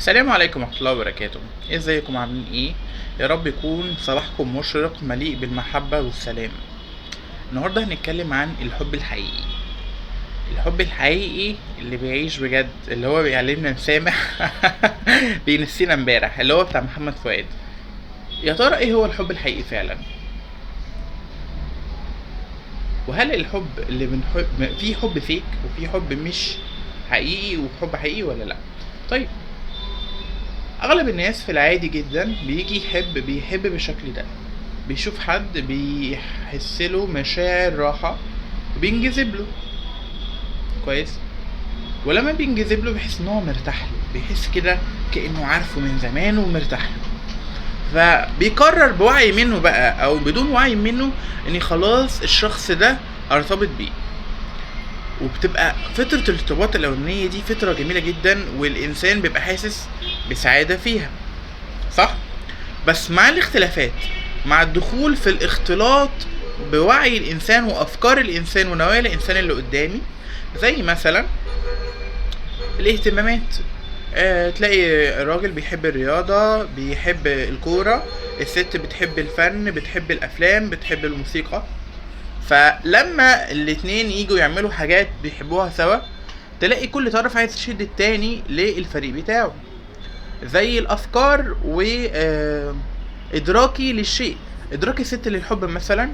السلام عليكم ورحمة الله وبركاته. ازيكم عاملين ايه؟ يا رب يكون صباحكم مشرق مليء بالمحبة والسلام. النهاردة هنتكلم عن الحب الحقيقي. الحب الحقيقي اللي بيعيش بجد، اللي هو بيعلمنا نسامح بينسينا امبارح، اللي هو بتاع محمد فؤاد. يا ترى ايه هو الحب الحقيقي فعلا؟ وهل الحب اللي بنحب في حب فيك وفي حب مش حقيقي وحب حقيقي ولا لا؟ طيب، اغلب الناس في العادي جدا بيجي بيحب بالشكل ده. بيشوف حد بيحسله مشاعر راحة وبينجذب له. كويس. ولما بينجذب له بيحس ان هو مرتاح له، بيحس كده كأنه عارفه من زمان ومرتاح له. فبيقرر بوعي منه بقى او بدون وعي منه ان خلاص الشخص ده ارتبط بيه. وبتبقى فترة الارتباط الاولانية دي فترة جميلة جدا، والانسان بيبقى حاسس بسعادة فيها، صح؟ بس مع الاختلافات، مع الدخول في الاختلاط بوعي الانسان وافكار الانسان ونوايا الانسان اللي قدامي، زي مثلا الاهتمامات. تلاقي الراجل بيحب الرياضة، بيحب الكورة، الست بتحب الفن، بتحب الافلام، بتحب الموسيقى. فلما الاتنين يجوا يعملوا حاجات بيحبوها سوا، تلاقي كل طرف عايز يشد التاني للفريق بتاعه. زي الافكار و ادراكي للشيء. ادراك الست للحب مثلا،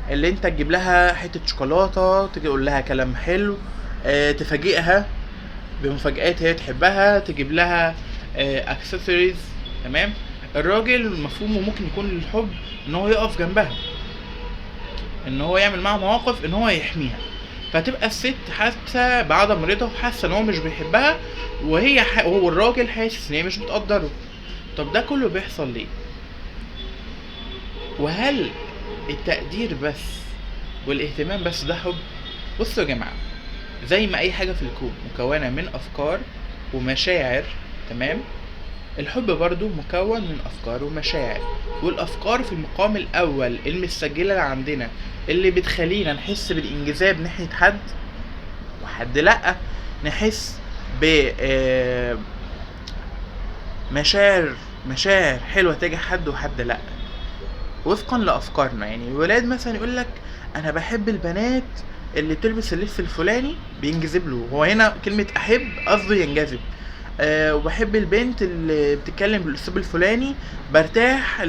اللي انت تجيب لها حته شوكولاته، تقول لها كلام حلو، تفاجئها بمفاجآت هي تحبها، تجيب لها اكسسوارز. تمام. الراجل مفهومه ممكن يكون للحب ان هو يقف جنبها، ان هو يعمل معاها مواقف، ان هو يحميها. فتبقى الست حاسه بعدم رضا وحاسه ان هو مش بيحبها، وهو الراجل حاسس ان هي مش بتقدره. طب ده كله بيحصل ليه؟ وهل التقدير بس والاهتمام بس ده حب؟ بصوا يا جماعة، زي ما اي حاجة في الكون مكونة من افكار ومشاعر، تمام، الحب برضو مكون من افكار ومشاعر. والافكار في المقام الاول المسجلة عندنا، اللي بتخلينا نحس بالانجذاب ناحية حد وحد لأ، نحس ب مشاعر حلوة تجاه حد وحد لأ، وفقا لافكارنا. يعني الولاد مثلا يقول لك انا بحب البنات اللي بتلبس اللبس الفلاني، بينجذب له. هو هنا كلمه احب قصده ينجذب. وبحب البنت اللي بتتكلم بالاسلوب الفلاني، برتاح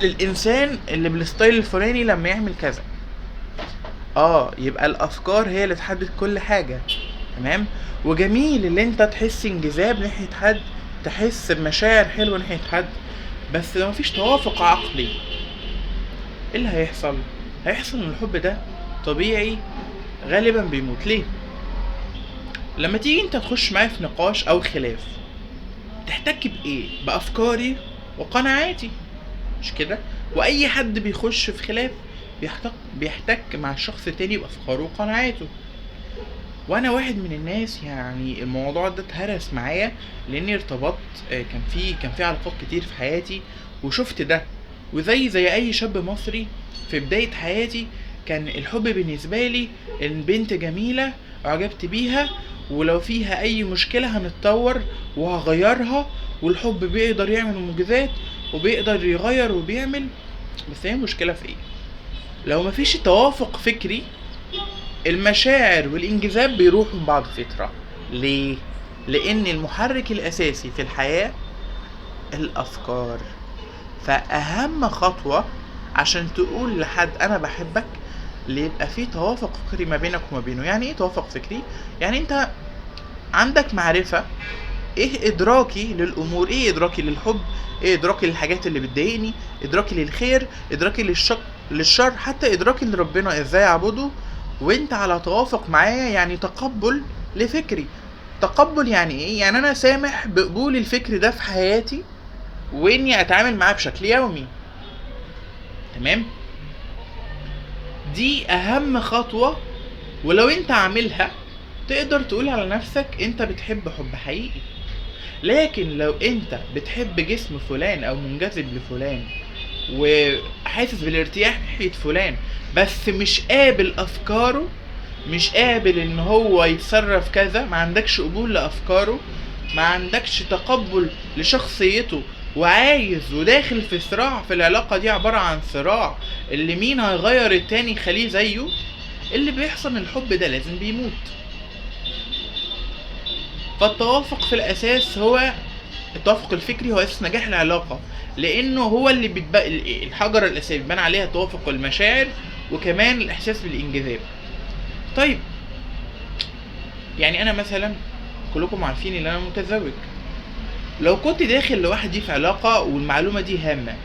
للانسان اللي بالستايل الفلاني لما يعمل كذا. يبقى الافكار هي اللي تحدد كل حاجه. تمام. وجميل اللي انت تحس انجذاب ناحيه حد، تحس بمشاعر حلوه ناحيه حد، بس لو مفيش توافق عقلي، ايه اللي هيحصل ان الحب ده طبيعي غالبا بيموت. ليه؟ لما تيجي انت تخش معايا في نقاش او خلاف، تحتك بايه؟ بافكاري وقناعاتي، مش كده؟ واي حد بيخش في خلاف بيحتك مع الشخص التاني بافكاره وقناعاته. وانا واحد من الناس، يعني الموضوع ده اتهرس معايا لاني ارتبطت. كان في علاقات كتير في حياتي وشفت ده. وزي اي شاب مصري في بداية حياتي، كان الحب بالنسبة لي البنت جميلة اعجبت بيها، ولو فيها اي مشكلة هنتطور وهغيرها. والحب بيقدر يعمل معجزات وبيقدر يغير وبيعمل. بس هي المشكلة في ايه؟ لو مفيش توافق فكري، المشاعر والانجذاب بيروحوا من بعض فترة. ليه؟ لان المحرك الاساسي في الحياة الافكار. فاهم خطوة عشان تقول لحد انا بحبك، اللي يبقى فيه توافق فكري ما بينك وما بينه. يعني ايه توافق فكري؟ يعني انت عندك معرفة، ايه ادراكي للامور، ايه ادراكي للحب، ايه ادراكي للحاجات اللي بتضايقني، ادراكي للخير، ادراكي للشر، حتى ادراكي لربنا ازاي اعبده. وانت على توافق معايا، يعني تقبل لفكري. تقبل يعني ايه؟ يعني انا سامح بقبول الفكر ده في حياتي، واني اتعامل معاه بشكل يومي. تمام. دي اهم خطوة، ولو انت عاملها تقدر تقول على نفسك انت بتحب حب حقيقي. لكن لو انت بتحب جسم فلان او منجذب لفلان وحاسس بالارتياح ناحية فلان، بس مش قابل افكاره، مش قابل ان هو يتصرف كذا، ما عندكش قبول لافكاره، ما عندكش تقبل لشخصيته وعايز وداخل في صراع في العلاقة دي، عبارة عن صراع اللي مين هيغير التاني يخليه زيه، اللي بيحصل الحب ده لازم بيموت. فالتوافق في الاساس هو التوافق الفكري، هو اساس نجاح العلاقة، لانه هو اللي الحجر الاساسي بيبان عليها توافق المشاعر وكمان الاحساس بالانجذاب. طيب يعني انا مثلا كلكم عارفين ان انا متزوج، لو كنت داخل لوحدي في علاقة، والمعلومة دي هامة،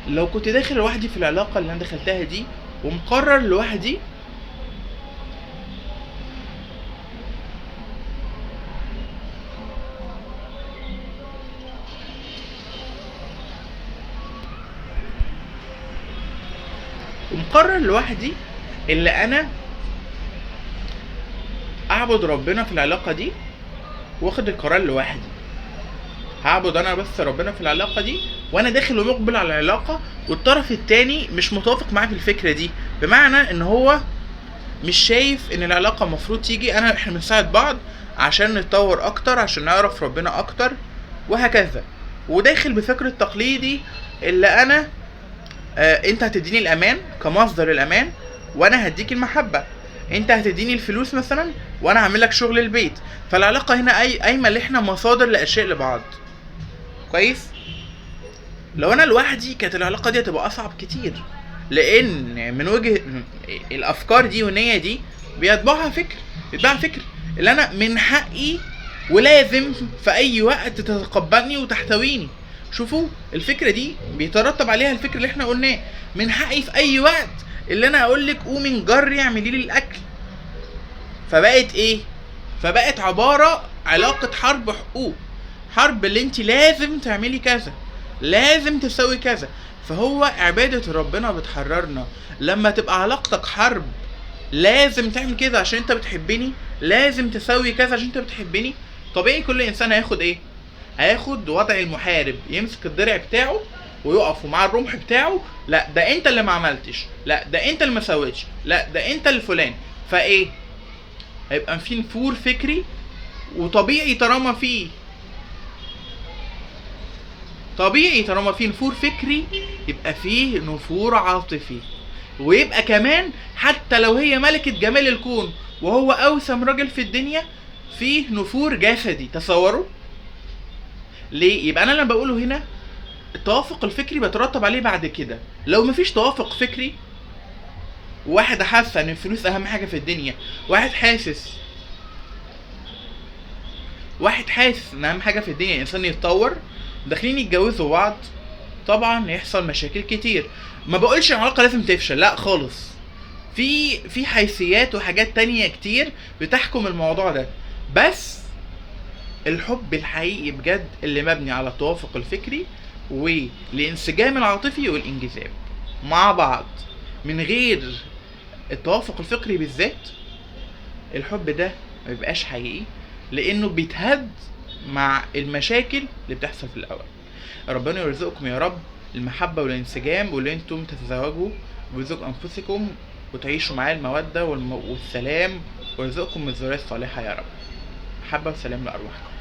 لو كنت داخل لوحدي في العلاقة اللي انا دخلتها دي ومقرر لوحدي، اللي انا اعبد ربنا في العلاقة دي، واخد القرار لوحدي، هعبد انا بس ربنا في العلاقة دي وانا داخل ومقبل على العلاقة، والطرف التاني مش متوافق معايا في الفكرة دي، بمعنى ان هو مش شايف ان العلاقة المفروض تيجي احنا بنساعد بعض عشان نتطور اكتر، عشان نعرف ربنا اكتر وهكذا، وداخل بفكر التقليدي اللي انا انت هتديني الامان كمصدر الامان وانا هديك المحبة، انت هتديني الفلوس مثلا وانا هعمل لك شغل البيت، فالعلاقة هنا قايمة اللي احنا مصادر لاشياء لبعض. كويس. لو انا لوحدي كانت العلاقة دي هتبقى اصعب كتير، لان من وجه الافكار دي والنية دي بيتبعها فكر اللي انا من حقي ولازم في اي وقت تتقبلني وتحتويني. شوفوا الفكرة دي بيترتب عليها الفكر اللي احنا قلناه، من حقي في اي وقت اللي انا اقولك قومي نجري اعملي لي الاكل. فبقت ايه؟ فبقت عبارة علاقة حرب حقوق، حرب اللي انت لازم تعملي كذا، لازم تسوي كذا. فهو عبادة ربنا بتحررنا لما تبقى علاقتك حرب، لازم تعمل كده عشان انت بتحبني، لازم تسوي كذا عشان انت بتحبني. طبيعي كل انسان هياخد ايه؟ هياخد وضع المحارب، يمسك الدرع بتاعه ويقف ومع الرمح بتاعه، لا ده انت اللي ما عملتش، لا ده انت اللي ما سويتش، لا ده انت الفلان. فايه؟ هيبقى في نفور فكري، وطبيعي طالما في نفور فكري يبقى فيه نفور عاطفي، ويبقى كمان حتى لو هي ملكة جمال الكون وهو اوسم راجل في الدنيا فيه نفور جسدي. تصوروا ليه؟ يبقى انا لما بقوله هنا التوافق الفكري بترتب عليه بعد كده. لو مفيش توافق فكري، واحد حاسس ان الفلوس اهم حاجة في الدنيا، واحد حاسس ان اهم حاجة في الدنيا الانسان يتطور، داخلين يتجوزوا بعض، طبعا يحصل مشاكل كتير. ما بقولش العلاقة لازم تفشل، لا خالص، في حيثيات وحاجات تانية كتير بتحكم الموضوع ده، بس الحب الحقيقي بجد اللي مبني على التوافق الفكري والانسجام العاطفي والانجذاب مع بعض. من غير التوافق الفكري بالذات الحب ده ما بيبقاش حقيقي، لانه بيتهد مع المشاكل اللي بتحصل في الاول. ربنا يرزقكم يا رب المحبة والانسجام، واللي انتم تتزوجوا ويرزق انفسكم وتعيشوا معاه المودة والسلام، ويرزقكم من الذرية الصالحة يا رب. محبة وسلام لأرواحكم.